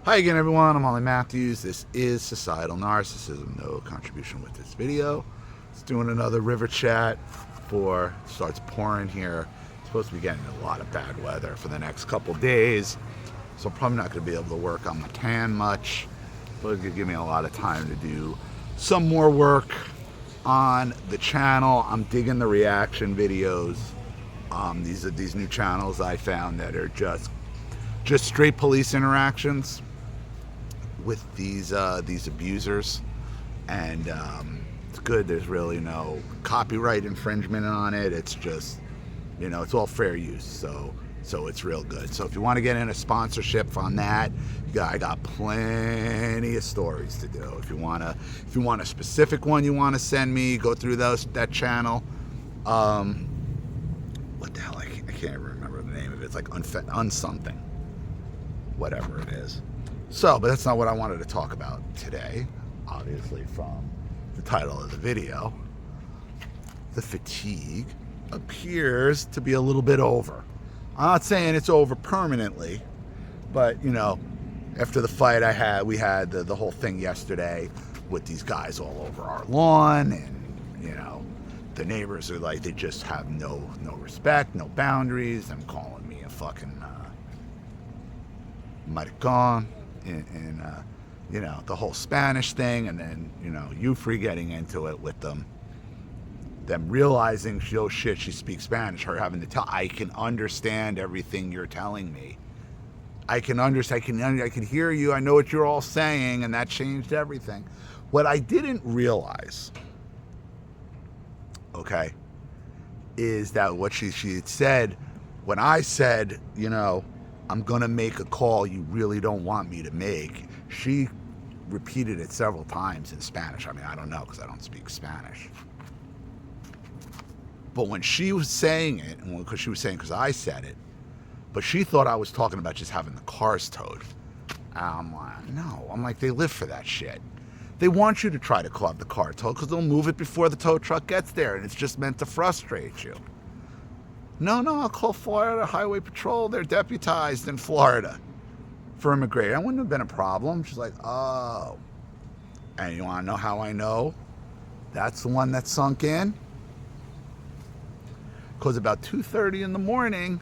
Hi again, everyone. I'm Olliemathews. This is Societal Narcissism. No contribution with this video. It's doing another river chat before it starts pouring here. It's supposed to be getting a lot of bad weather for the next couple days, so I'm probably not going to be able to work on my tan much, but it's going to give me a lot of time to do some more work on the channel. I'm digging the reaction videos. These are these new channels I found that are just straight police interactions with these abusers, and it's good. There's really no copyright infringement on it. It's just, it's all fair use, so it's real good. So if you want to get in a sponsorship on that, I got plenty of stories to do. If you want a specific one you want to send me, go through that channel. What the hell, I can't remember the name of it. It's like unsomething, whatever it is. So, but that's not what I wanted to talk about today, obviously, from the title of the video. The fatigue appears to be a little bit over. I'm not saying it's over permanently, but, after the fight we had the whole thing yesterday with these guys all over our lawn, and, the neighbors are like, they just have no respect, no boundaries. Them calling me a fucking maricon, and the whole Spanish thing, and then you getting into it with them realizing she speaks Spanish, her having to tell, I can understand everything you're telling me, I can understand, I can hear you, I know what you're all saying, and that changed everything. What I didn't realize, okay, is that what she had said when I said, I'm going to make a call you really don't want me to make. She repeated it several times in Spanish. I mean, I don't know because I don't speak Spanish. But when she was saying it, and because she was saying because I said it, but she thought I was talking about just having the cars towed. I'm like, no. I'm like, they live for that shit. They want you to try to have the car towed because they'll move it before the tow truck gets there, and it's just meant to frustrate you. No, I'll call Florida Highway Patrol. They're deputized in Florida for immigration. That wouldn't have been a problem. She's like, oh. And you want to know how I know? That's the one that sunk in. Because about 2:30 in the morning,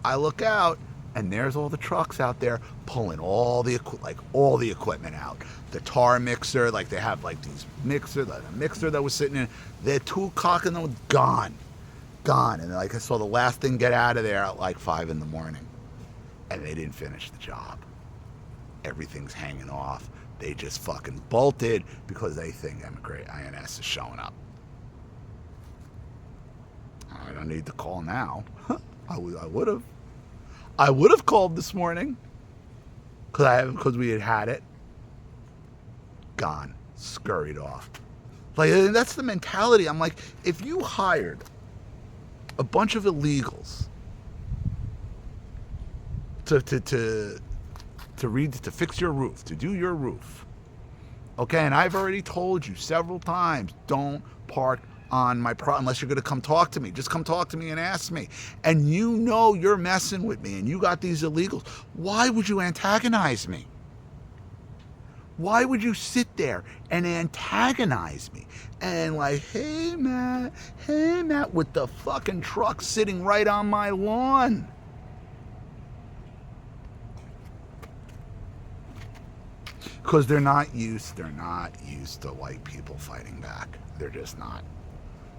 I look out, and there's all the trucks out there pulling all the equipment out. The tar mixer, they have these mixer, the mixer that was sitting in, they're cocking them, gone. And I saw the last thing get out of there at 5 in the morning, and they didn't finish the job. Everything's hanging off. They just fucking bolted because they think INS is showing up. I don't need to call now. I would have called this morning because we had it. Gone, scurried off. That's the mentality. I'm like, if you hired a bunch of illegals to fix your roof, to do your roof, okay, and I've already told you several times, don't park on my unless you're going to come talk to me. Just come talk to me and ask me. And you're messing with me, and you got these illegals. Why would you antagonize me? Why would you sit there and antagonize me? And hey Matt, with the fucking truck sitting right on my lawn. Because they're not used to white people fighting back. They're just not.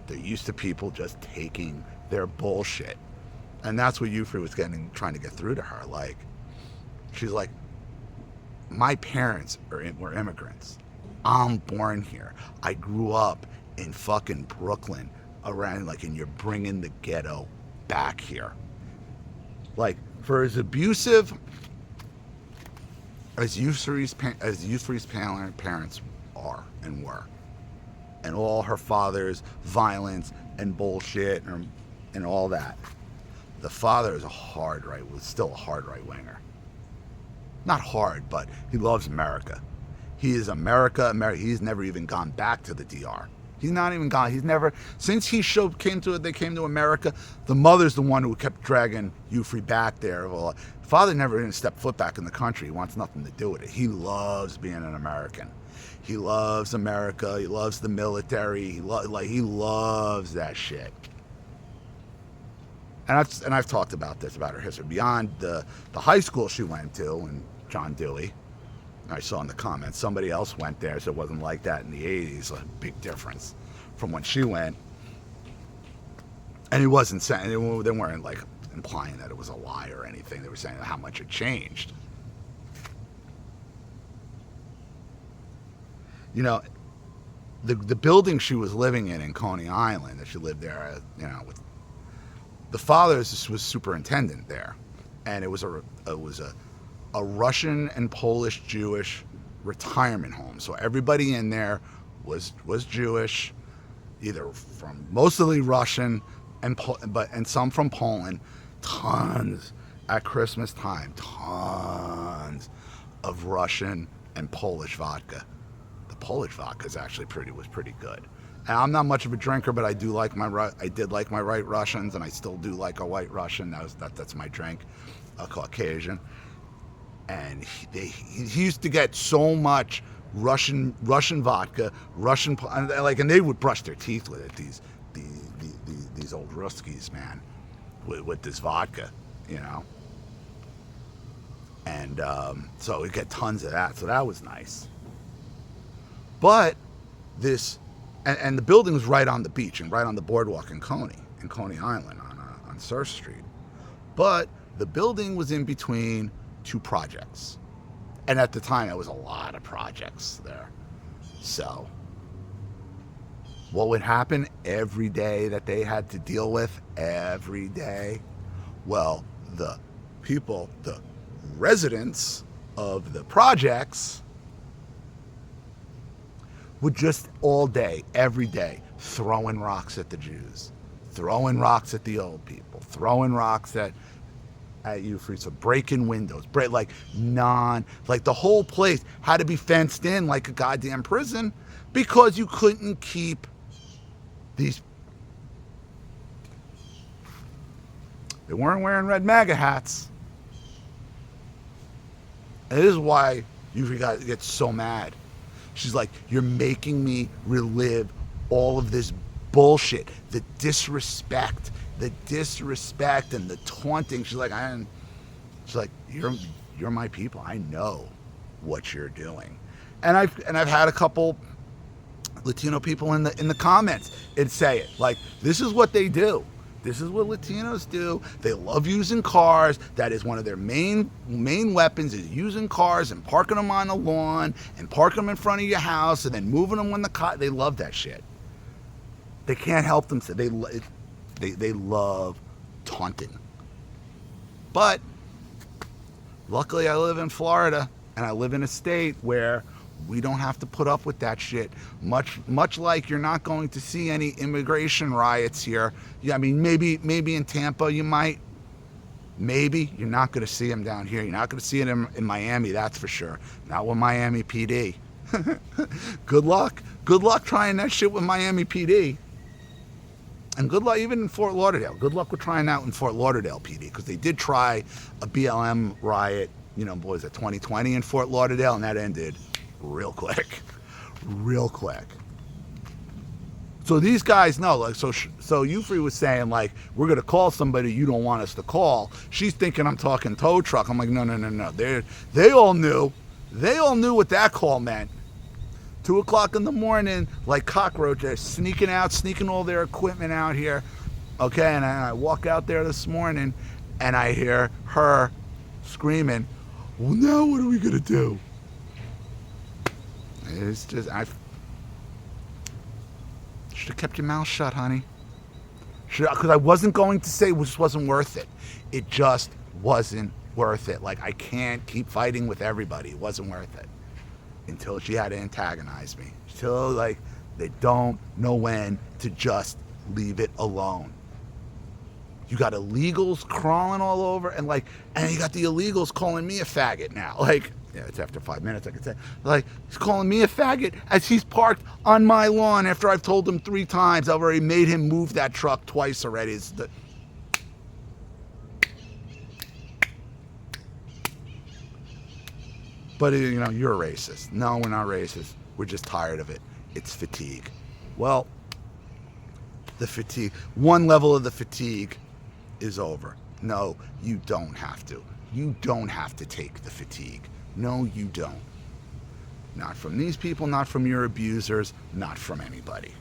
They're used to people just taking their bullshit. And that's what Euphrey was trying to get through to her. She's like, my parents were immigrants. I'm born here. I grew up in fucking Brooklyn around, and you're bringing the ghetto back here. For as abusive as Euphrey's parents are and were, and all her father's violence and bullshit and all that, the father is still a hard right winger. Not hard, but he loves America. He is America. He's never even gone back to the DR. He's not even gone. He's never, since they came to America, the mother's the one who kept dragging Ufrey back there. Well, father never even stepped foot back in the country. He wants nothing to do with it. He loves being an American. He loves America. He loves the military. He loves that shit. And I've talked about this, about her history. Beyond the high school she went to in John Dewey, I saw in the comments, somebody else went there, so it wasn't like that in the 80s. A big difference from when she went. And it wasn't saying, they weren't like implying that it was a lie or anything. They were saying how much it changed. You know, the building she was living in Coney Island, that she lived there, you know, with the father was superintendent there, and it was a Russian and Polish Jewish retirement home. So everybody in there was Jewish, either from mostly Russian and some from Poland. Tons at Christmas time, tons of Russian and Polish vodka. The Polish vodka was pretty good. And I'm not much of a drinker, but I did like my White Russians, and I still do like a White Russian. That's my drink, a Caucasian. And he used to get so much Russian vodka, and they would brush their teeth with it. These old Ruskies, man, with this vodka, you know. And so we get tons of that. So that was nice. But this. And the building was right on the beach and right on the boardwalk in Coney Island on Surf Street. But the building was in between two projects. And at the time, there was a lot of projects there. So what would happen every day that they had to deal with every day? Well, the residents of the projects would just all day, every day, throwing rocks at the Jews, throwing rocks at the old people, throwing rocks at Ufrey, so breaking windows, like the whole place had to be fenced in like a goddamn prison because you couldn't keep these. They weren't wearing red MAGA hats. And this is why Ufrey gets so mad. She's like, you're making me relive all of this bullshit, the disrespect and the taunting. She's like, you're my people. I know what you're doing. And I've had a couple Latino people in the comments and say it, like, this is what they do. This is what Latinos do. They love using cars. That is one of their main weapons, is using cars and parking them on the lawn and parking them in front of your house and then moving them when they love that shit. They can't help themselves. They love taunting. But luckily I live in Florida, and I live in a state where we don't have to put up with that shit. Much like you're not going to see any immigration riots here. Yeah, I mean, maybe in Tampa you might. Maybe you're not going to see them down here. You're not going to see it in Miami, that's for sure. Not with Miami PD. Good luck. Good luck trying that shit with Miami PD. And good luck even in Fort Lauderdale. Good luck with trying that in Fort Lauderdale PD, because they did try a BLM riot, what was it, 2020 in Fort Lauderdale, and that ended real quick. So these guys know, like, so Ufrey was saying, like, we're going to call somebody you don't want us to call. She's thinking I'm talking tow truck. I'm like, no. They all knew what that call meant. 2 o'clock in the morning, like cockroaches, sneaking all their equipment out here. Okay, and I walk out there this morning, and I hear her screaming, well, now what are we going to do? It's just, I should have kept your mouth shut, honey. Because I wasn't going to say it just wasn't worth it. It just wasn't worth it. Like, I can't keep fighting with everybody. It wasn't worth it. Until she had to antagonize me. Until, like, they don't know when to just leave it alone. You got illegals crawling all over, and you got the illegals calling me a faggot now. Like, yeah, it's after 5 minutes, I could say. Like, he's calling me a faggot as he's parked on my lawn after I've told him 3 times. I've already made him move that truck twice already. But, you're a racist. No, we're not racist. We're just tired of it. It's fatigue. Well, the fatigue, one level of the fatigue is over. No, you don't have to. You don't have to take the fatigue. No, you don't. Not from these people, not from your abusers, not from anybody.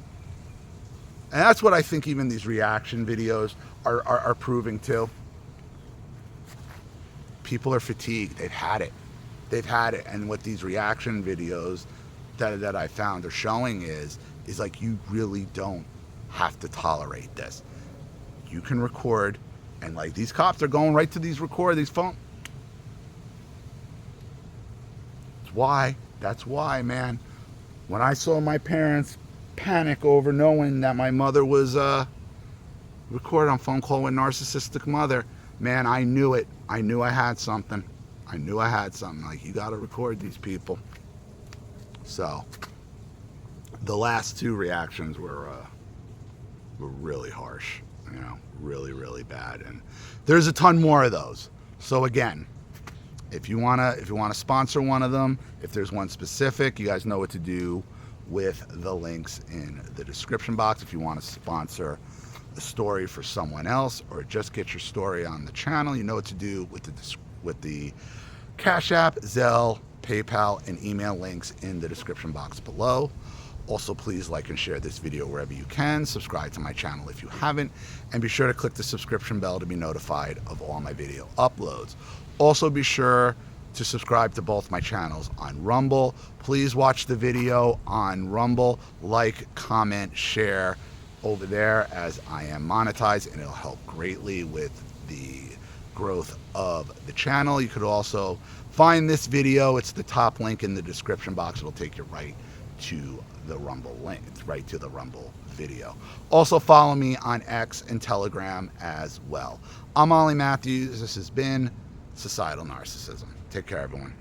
And that's what I think even these reaction videos are proving too. People are fatigued. They've had it. They've had it. And what these reaction videos that I found are showing is like, you really don't have to tolerate this. You can record, and like, these cops are going right to these phones. That's why, man. When I saw my parents panic over knowing that my mother was recorded on phone call with narcissistic mother, man, I knew it. I knew I had something. Like, you got to record these people. So, the last 2 reactions were really harsh. Really, really bad. And there's a ton more of those. So again, if you wanna sponsor one of them, if there's one specific, you guys know what to do with the links in the description box. If you want to sponsor a story for someone else, or just get your story on the channel, you know what to do with the Cash App, Zelle, PayPal, and email links in the description box below. Also, please like and share this video wherever you can. Subscribe to my channel if you haven't, and be sure to click the subscription bell to be notified of all my video uploads. Also, be sure to subscribe to both my channels on Rumble. Please watch the video on Rumble, like, comment, share over there, as I am monetized, and it'll help greatly with the growth of the channel. You could also find this video. It's the top link in the description box. It'll take you right to the Rumble link. It's right to the Rumble video. Also, follow me on X and Telegram as well. I'm Ollie Matthews. This has been Societal Narcissism. Take care, everyone.